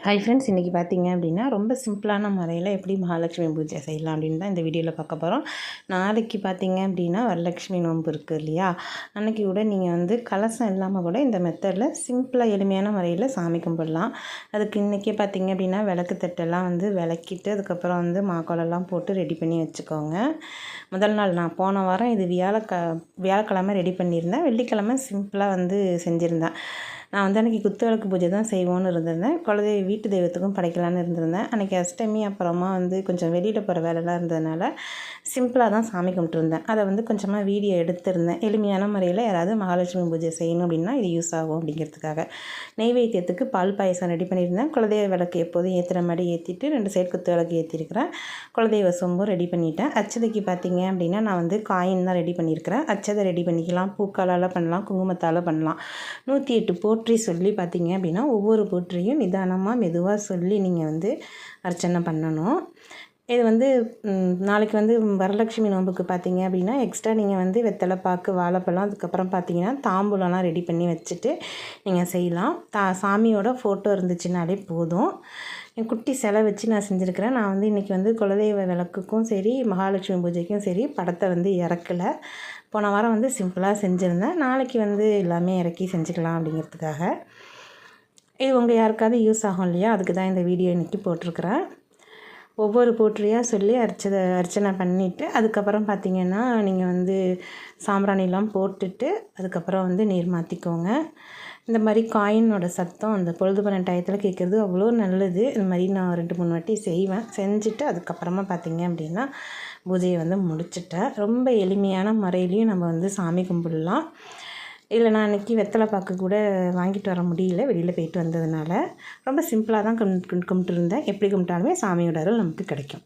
Hi friends, இன்றைக்கி பார்த்தீங்க அப்படின்னா ரொம்ப சிம்பிளான முறையில் எப்படி மகாலட்சுமி பூஜை செய்யலாம் அப்படின்னு தான் இந்த வீடியோவில் பார்க்க போகிறோம். நாளைக்கு பார்த்தீங்க அப்படின்னா வரலட்சுமி நோன்பு இருக்குது இல்லையா, அன்றைக்கி கூட நீங்கள் வந்து கலசம் இல்லாமல் கூட இந்த மெத்தடில் சிம்பிளாக எளிமையான முறையில் சாமி கும்பிடலாம். அதுக்கு இன்றைக்கே பார்த்தீங்க அப்படின்னா விளக்கு தட்டெல்லாம் வந்து விளக்கிட்டு அதுக்கப்புறம் வந்து மாக்கோலெல்லாம் போட்டு ரெடி பண்ணி வச்சுக்கோங்க. முதல் நாள் நான் போன வாரம் இது வியாழக்கிழமை ரெடி பண்ணியிருந்தேன். வெள்ளிக்கிழமை சிம்பிளாக வந்து செஞ்சுருந்தேன். நான் வந்து அன்றைக்கி குத்து விளக்கு பூஜை தான் செய்வோன்னு இருந்திருந்தேன். வீட்டு தெய்வத்துக்கும் படைக்கலான்னு இருந்திருந்தேன். அன்றைக்கி அஷ்டமி, அப்புறமா வந்து கொஞ்சம் வெளியில் போகிற வேலைலாம் இருந்ததுனால சிம்பிளாக தான் சாமி கும்பிட்டுருந்தேன். அதை வந்து கொஞ்சமாக வீடியோ எடுத்திருந்தேன். எளிமையான முறையில் யாராவது மகாலட்சுமி பூஜை செய்யணும் அப்படின்னா இது யூஸ் ஆகும் அப்படிங்கிறதுக்காக. நெய்வேத்தியத்துக்கு பால் பாயசம் ரெடி பண்ணியிருந்தேன். குலதெய்வ விளக்கு எப்போதும் ஏற்றுற மாதிரி ஏற்றிட்டு 2 சைடு குத்து விளக்கு ஏற்றிருக்கிறேன். குலதெய்வ சொம்பும் ரெடி பண்ணிட்டேன். அச்சதைக்கு பார்த்தீங்க அப்படின்னா நான் வந்து காயின் தான் ரெடி பண்ணியிருக்கிறேன். அச்சதை ரெடி பண்ணிக்கலாம், பூக்காலால் பண்ணலாம், குங்குமத்தால் பண்ணலாம். 108 போற்றி சொல்லி பார்த்தீங்க அப்படின்னா ஒவ்வொரு போற்றியும் நிதானமாக மெதுவாக சொல்லி நீங்கள் வந்து அர்ச்சனை பண்ணணும். இது வந்து நாளைக்கு வந்து வரலட்சுமி நோன்புக்கு பார்த்தீங்க அப்படின்னா எக்ஸ்ட்ரா நீங்கள் வந்து வெத்தலை பாக்கு, வாழைப்பழம், அதுக்கப்புறம் பார்த்தீங்கன்னா தாம்பூலம்லாம் ரெடி பண்ணி வச்சுட்டு நீங்கள் செய்யலாம். சாமியோட ஃபோட்டோ இருந்துச்சுனாலே போதும். என் குட்டி சிலை வச்சு நான் செஞ்சுருக்கிறேன். நான் வந்து இன்றைக்கி வந்து குலதெய்வ விளக்குக்கும் சரி, மகாலட்சுமி பூஜைக்கும் சரி படத்தை வந்து இறக்கலை. போன வாரம் வந்து சிம்பிளாக செஞ்சுருந்தேன். நாளைக்கு வந்து எல்லாமே இறக்கி செஞ்சுக்கலாம் அப்படிங்கிறதுக்காக. இது உங்கள் யாருக்காவது யூஸ் ஆகும் இல்லையா, அதுக்கு தான் இந்த வீடியோ இன்றைக்கி போட்டிருக்கிறேன். ஒவ்வொரு போற்றியாக சொல்லி அர்ச்சனை பண்ணிவிட்டு அதுக்கப்புறம் பார்த்திங்கன்னா நீங்கள் வந்து சாம்பிராணிலாம் போட்டுட்டு அதுக்கப்புறம் வந்து நீர் மாற்றிக்கோங்க. இந்த மாதிரி காயினோட சத்தம் அந்த பொழுது பண்ண டயத்தில் கேட்குறது அவ்வளோ நல்லது. இது மாதிரி நான் 2-3 வாட்டி செய்வேன். செஞ்சுட்டு அதுக்கப்புறமா பார்த்திங்க அப்படின்னா பூஜையை வந்து முடிச்சிட்டேன். ரொம்ப எளிமையான முறையிலையும் நம்ம வந்து சாமி கும்பிடலாம். இதில் நான் அன்றைக்கி வெத்தலை பாக்கு கூட வாங்கிட்டு வர முடியல, வெளியில் போயிட்டு வந்ததுனால ரொம்ப சிம்பிளாக தான் கும்பிட்டு இருந்தேன். எப்படி கும்பிட்டாலுமே சாமியோட அருள் நமக்கு கிடைக்கும்.